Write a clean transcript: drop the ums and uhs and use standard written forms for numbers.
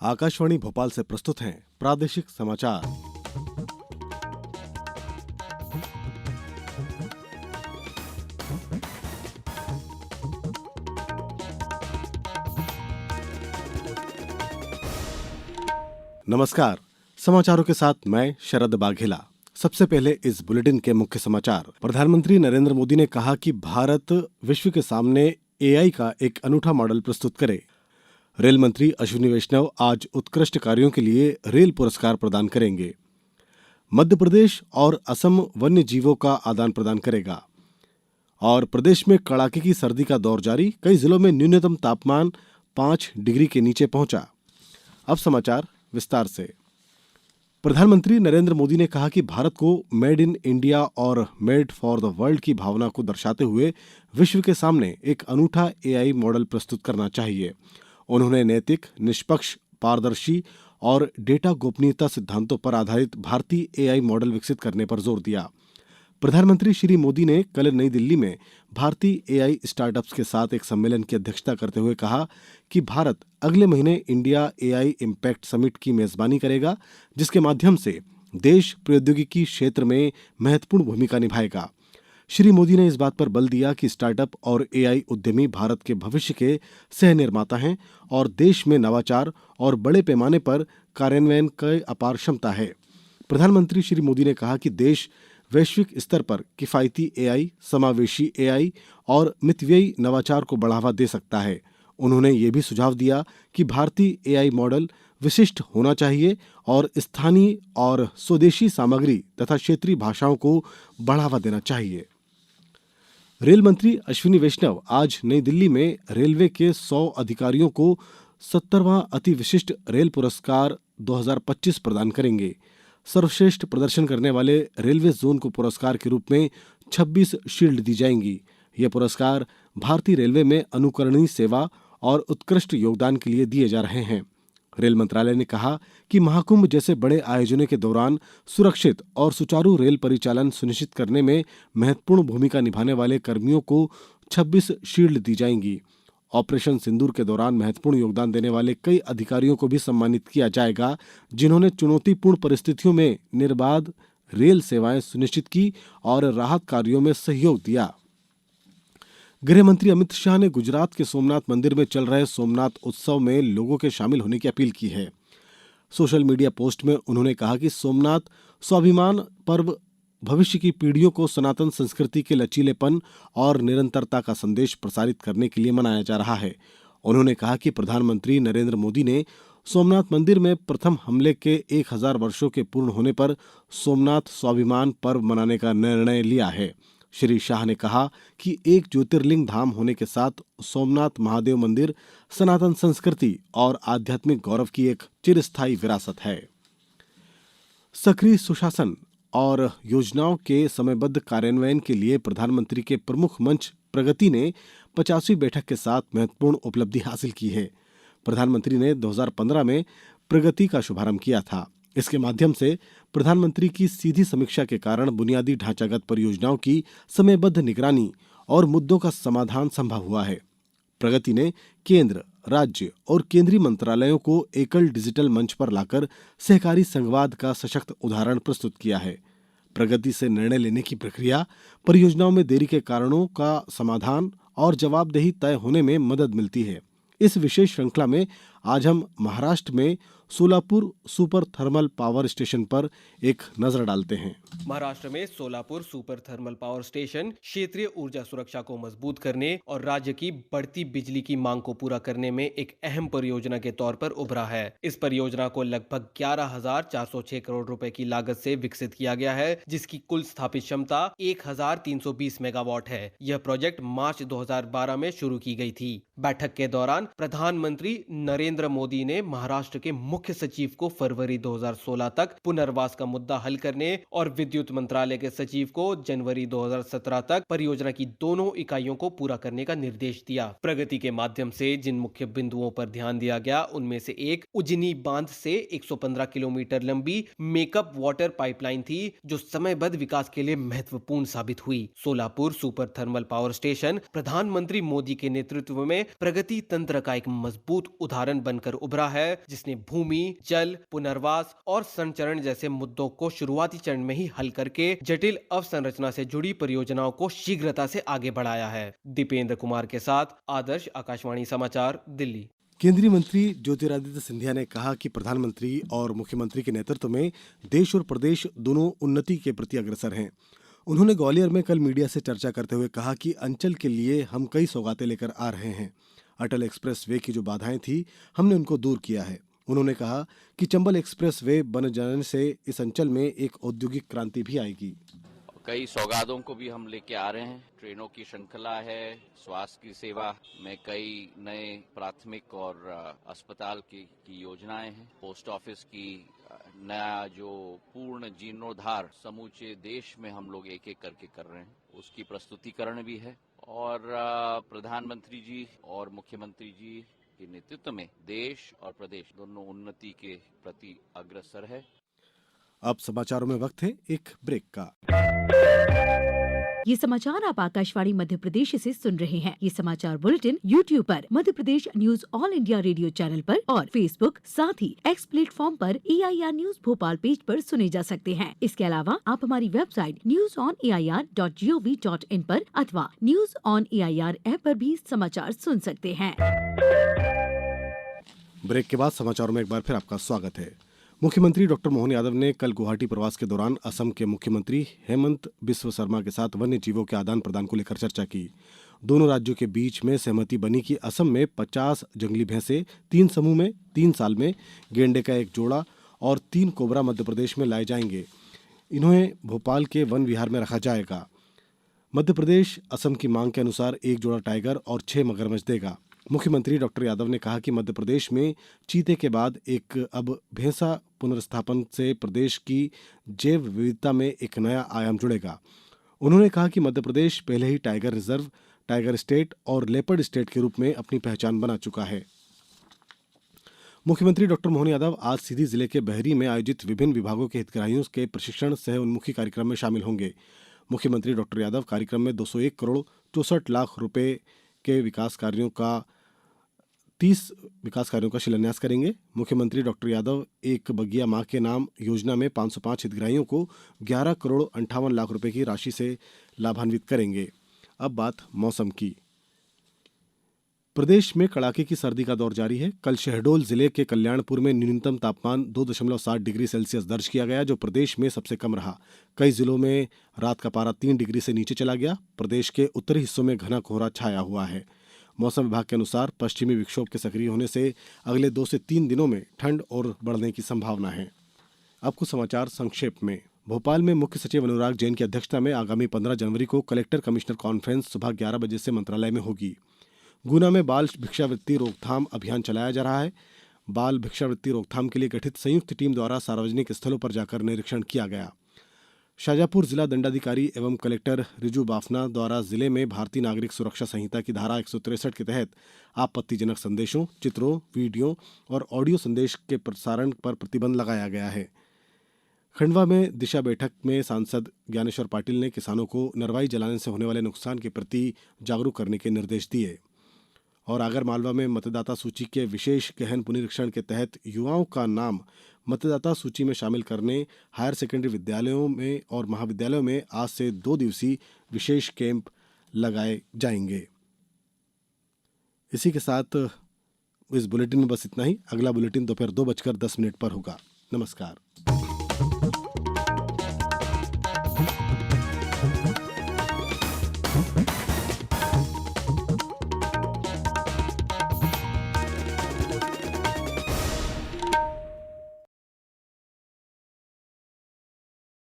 आकाशवाणी भोपाल से प्रस्तुत हैं प्रादेशिक समाचार। नमस्कार। समाचारों के साथ मैं शरद बाघेला। सबसे पहले इस बुलेटिन के मुख्य समाचार। प्रधानमंत्री नरेंद्र मोदी ने कहा कि भारत विश्व के सामने एआई का एक अनूठा मॉडल प्रस्तुत करे। रेल मंत्री अश्विनी वैष्णव आज उत्कृष्ट कार्यों के लिए रेल पुरस्कार प्रदान करेंगे। मध्य प्रदेश और असम वन्य जीवों का आदान प्रदान करेगा। और प्रदेश में कड़ाके की सर्दी का दौर जारी। कई जिलों में न्यूनतम तापमान 5 डिग्री के नीचे पहुंचा। अब समाचार विस्तार से। प्रधानमंत्री नरेंद्र मोदी ने कहा कि भारत को मेड इन इंडिया और मेड फॉर द वर्ल्ड की भावना को दर्शाते हुए विश्व के सामने एक अनूठा एआई मॉडल प्रस्तुत करना चाहिए। उन्होंने नैतिक, निष्पक्ष, पारदर्शी और डेटा गोपनीयता सिद्धांतों पर आधारित भारतीय एआई मॉडल विकसित करने पर जोर दिया। प्रधानमंत्री श्री मोदी ने कल नई दिल्ली में भारतीय एआई स्टार्टअप्स के साथ एक सम्मेलन की अध्यक्षता करते हुए कहा कि भारत अगले महीने इंडिया एआई इम्पैक्ट समिट की मेजबानी करेगा, जिसके माध्यम से देश प्रौद्योगिकी क्षेत्र में महत्वपूर्ण भूमिका निभाएगा। श्री मोदी ने इस बात पर बल दिया कि स्टार्टअप और एआई उद्यमी भारत के भविष्य के सह निर्माता हैं और देश में नवाचार और बड़े पैमाने पर कार्यान्वयन की अपार क्षमता है। प्रधानमंत्री श्री मोदी ने कहा कि देश वैश्विक स्तर पर किफायती एआई, समावेशी एआई और मितव्ययी नवाचार को बढ़ावा दे सकता है। उन्होंने ये भी सुझाव दिया कि भारतीय एआई मॉडल विशिष्ट होना चाहिए और स्थानीय और स्वदेशी सामग्री तथा क्षेत्रीय भाषाओं को बढ़ावा देना चाहिए। रेल मंत्री अश्विनी वैष्णव आज नई दिल्ली में रेलवे के 100 अधिकारियों को 70वां अति विशिष्ट रेल पुरस्कार 2025 प्रदान करेंगे। सर्वश्रेष्ठ प्रदर्शन करने वाले रेलवे जोन को पुरस्कार के रूप में 26 शील्ड दी जाएंगी। ये पुरस्कार भारतीय रेलवे में अनुकरणीय सेवा और उत्कृष्ट योगदान के लिए दिए जा रहे हैं। रेल मंत्रालय ने कहा कि महाकुंभ जैसे बड़े आयोजनों के दौरान सुरक्षित और सुचारू रेल परिचालन सुनिश्चित करने में महत्वपूर्ण भूमिका निभाने वाले कर्मियों को 26 शील्ड दी जाएंगी। ऑपरेशन सिंदूर के दौरान महत्वपूर्ण योगदान देने वाले कई अधिकारियों को भी सम्मानित किया जाएगा, जिन्होंने चुनौतीपूर्ण परिस्थितियों में निर्बाध रेल सेवाएं सुनिश्चित की और राहत कार्यों में सहयोग दिया। गृह मंत्री अमित शाह ने गुजरात के सोमनाथ मंदिर में चल रहे सोमनाथ उत्सव में लोगों के शामिल होने की अपील की है। सोशल मीडिया पोस्ट में उन्होंने कहा कि सोमनाथ स्वाभिमान पर्व भविष्य की पीढ़ियों को सनातन संस्कृति के लचीलेपन और निरंतरता का संदेश प्रसारित करने के लिए मनाया जा रहा है। उन्होंने कहा कि प्रधानमंत्री नरेंद्र मोदी ने सोमनाथ मंदिर में प्रथम हमले के 1000 वर्षों के पूर्ण होने पर सोमनाथ स्वाभिमान पर्व मनाने का निर्णय लिया है। श्री शाह ने कहा कि एक ज्योतिर्लिंग धाम होने के साथ सोमनाथ महादेव मंदिर सनातन संस्कृति और आध्यात्मिक गौरव की एक चिरस्थायी विरासत है। सक्रिय सुशासन और योजनाओं के समयबद्ध कार्यान्वयन के लिए प्रधानमंत्री के प्रमुख मंच प्रगति ने 50वीं बैठक के साथ महत्वपूर्ण उपलब्धि हासिल की है। प्रधानमंत्री ने 2015 में प्रगति का शुभारंभ किया था। इसके माध्यम से प्रधानमंत्री की सीधी समीक्षा के कारण बुनियादी ढांचागत परियोजनाओं की समयबद्ध निगरानी और मुद्दों का समाधान संभव हुआ है। प्रगति ने केंद्र, राज्य और केंद्रीय मंत्रालयों को एकल डिजिटल मंच पर लाकर सहकारी संघवाद का सशक्त उदाहरण प्रस्तुत किया है। प्रगति से निर्णय लेने की प्रक्रिया, परियोजनाओं में देरी के कारणों का समाधान और जवाबदेही तय होने में मदद मिलती है। इस विशेष श्रृंखला में आज हम महाराष्ट्र में Solapur super thermal power station पर एक नजर डालते हैं। महाराष्ट्र में Solapur super thermal power station क्षेत्रीय ऊर्जा सुरक्षा को मजबूत करने और राज्य की बढ़ती बिजली की मांग को पूरा करने में एक अहम परियोजना के तौर पर उभरा है। इस परियोजना को लगभग 11,406 करोड़ रुपए की लागत से विकसित किया गया है, जिसकी कुल स्थापित क्षमता 1,320 मेगावाट है। यह प्रोजेक्ट मार्च 2012 में शुरू की गई थी। बैठक के दौरान प्रधानमंत्री नरेंद्र मोदी ने महाराष्ट्र के मुख्य सचिव को फरवरी 2016 तक पुनर्वास का मुद्दा हल करने और विद्युत मंत्रालय के सचिव को जनवरी 2017 तक परियोजना की दोनों इकाइयों को पूरा करने का निर्देश दिया। प्रगति के माध्यम से जिन मुख्य बिंदुओं पर ध्यान दिया गया, उनमें से एक उजनी बांध से 115 किलोमीटर लंबी मेकअप वाटर पाइपलाइन थी, जो समयबद्ध विकास के लिए महत्वपूर्ण साबित हुई। Solapur super thermal power station प्रधानमंत्री मोदी के नेतृत्व में प्रगति तंत्र का एक मजबूत उदाहरण उदाहरण बनकर उभरा है, जिसने भूमि, जल, पुनर्वास और संचरण जैसे मुद्दों को शुरुआती चरण में ही हल करके जटिल अवसंरचना से जुड़ी परियोजनाओं को शीघ्रता से आगे बढ़ाया है। दीपेंद्र कुमार के साथ आदर्श, आकाशवाणी समाचार, दिल्ली। केंद्रीय मंत्री ज्योतिरादित्य सिंधिया ने कहा कि प्रधानमंत्री और मुख्यमंत्री के नेतृत्व में देश और प्रदेश दोनों उन्नति के प्रति अग्रसर हैं। उन्होंने ग्वालियर में कल मीडिया से चर्चा करते हुए कहा कि अंचल के लिए हम कई सौगातें लेकर आ रहे हैं। अटल एक्सप्रेस वे की जो बाधाएं थी, हमने उनको दूर किया है। उन्होंने कहा कि चंबल एक्सप्रेस वे बन जाने से इस अंचल में एक औद्योगिक क्रांति भी आएगी। कई सौगातों को भी हम लेके आ रहे हैं। ट्रेनों की श्रृंखला है, स्वास्थ्य की सेवा में कई नए प्राथमिक और अस्पताल की योजनाएं हैं। पोस्ट ऑफिस की नया जो पूर्ण जीर्णोद्धार समूचे देश में हम लोग एक एक करके कर रहे हैं, उसकी प्रस्तुतिकरण भी है। और प्रधानमंत्री जी और मुख्यमंत्री जी के नेतृत्व में देश और प्रदेश दोनों उन्नति के प्रति अग्रसर है। अब समाचारों में वक्त है एक ब्रेक का। ये समाचार आप आकाशवाणी मध्य प्रदेश से सुन रहे हैं। ये समाचार बुलेटिन YouTube पर, Madhya Pradesh news All India Radio channel पर और फेसबुक, साथ ही एक्स प्लेटफॉर्म पर AIR न्यूज भोपाल पेज पर सुने जा सकते हैं। इसके अलावा आप हमारी वेबसाइट newsonair.gov.in पर अथवा न्यूज ऑन AIR ऐप पर भी समाचार सुन सकते हैं। ब्रेक के बाद समाचारों में एक बार फिर आपका स्वागत है। मुख्यमंत्री डॉक्टर मोहन यादव ने कल गुवाहाटी प्रवास के दौरान असम के मुख्यमंत्री हेमंत बिस्व शर्मा के साथ वन्य जीवों के आदान प्रदान को लेकर चर्चा की। दोनों राज्यों के बीच में सहमति बनी कि असम में 50 जंगली भैंसे 3 समूह में 3 साल में, गेंडे का 1 जोड़ा और 3 कोबरा मध्य प्रदेश में लाए जाएंगे। इन्हें भोपाल के वन विहार में रखा जाएगा। मध्य प्रदेश असम की मांग के अनुसार 1 जोड़ा टाइगर और 6 मगरमच्छ देगा। मुख्यमंत्री डॉक्टर यादव ने कहा कि मध्य प्रदेश में चीते के बाद अब भैंसा पुनर्स्थापन से प्रदेश की जैव विविधता में एक नया आयाम जुड़ेगा। उन्होंने कहा कि मध्य प्रदेश पहले ही टाइगर रिजर्व, टाइगर स्टेट और लेपर्ड स्टेट के रूप में अपनी पहचान बना चुका है। मुख्यमंत्री डॉक्टर मोहन यादव आज सीधी जिले के बहरी में आयोजित विभिन्न विभागों के हितग्राहियों के प्रशिक्षण सह उन्मुखी कार्यक्रम में शामिल होंगे। मुख्यमंत्री डॉक्टर यादव कार्यक्रम में 201 करोड़ 64 लाख रुपए के विकास कार्यों का 30 विकास कार्यों का शिलान्यास करेंगे। मुख्यमंत्री डॉक्टर यादव एक बगिया मां के नाम योजना में 505 हितग्राहियों को 11 करोड़ 58 लाख रुपए की राशि से लाभान्वित करेंगे। अब बात मौसम की। प्रदेश में कड़ाके की सर्दी का दौर जारी है। कल शहडोल जिले के कल्याणपुर में न्यूनतम तापमान 2.7 डिग्री सेल्सियस दर्ज किया गया, जो प्रदेश में सबसे कम रहा। कई जिलों में रात का पारा 3 डिग्री से नीचे चला गया। प्रदेश के उत्तरी हिस्सों में घना कोहरा छाया हुआ है। मौसम विभाग के अनुसार पश्चिमी विक्षोभ के सक्रिय होने से अगले 2 से 3 दिनों में ठंड और बढ़ने की संभावना है। अब कुछ समाचार संक्षेप में। भोपाल में मुख्य सचिव अनुराग जैन की अध्यक्षता में आगामी 15 जनवरी को कलेक्टर कमिश्नर कॉन्फ्रेंस सुबह 11 बजे से मंत्रालय में होगी। गुना में बाल भिक्षावृत्ति रोकथाम अभियान चलाया जा रहा है। बाल भिक्षावृत्ति रोकथाम के लिए गठित संयुक्त टीम द्वारा सार्वजनिक स्थलों पर जाकर निरीक्षण किया गया। शाजापुर जिला दंडाधिकारी एवं कलेक्टर रिजू बाफना द्वारा जिले में भारतीय नागरिक सुरक्षा संहिता की धारा 163 के तहत आपत्तिजनक संदेशों, चित्रों, वीडियो और ऑडियो संदेश के प्रसारण पर प्रतिबंध लगाया गया है। खंडवा में दिशा बैठक में सांसद ज्ञानेश्वर पाटिल ने किसानों को नरवाई जलाने से होने वाले नुकसान के प्रति जागरूक करने के निर्देश दिए। और आगर मालवा में मतदाता सूची के विशेष गहन पुनरीक्षण के तहत युवाओं का नाम मतदाता सूची में शामिल करने हायर सेकेंडरी विद्यालयों में और महाविद्यालयों में आज से 2 दिवसीय विशेष कैंप लगाए जाएंगे। इसी के साथ इस बुलेटिन में बस इतना ही। अगला बुलेटिन दोपहर 2:10 पर होगा। नमस्कार।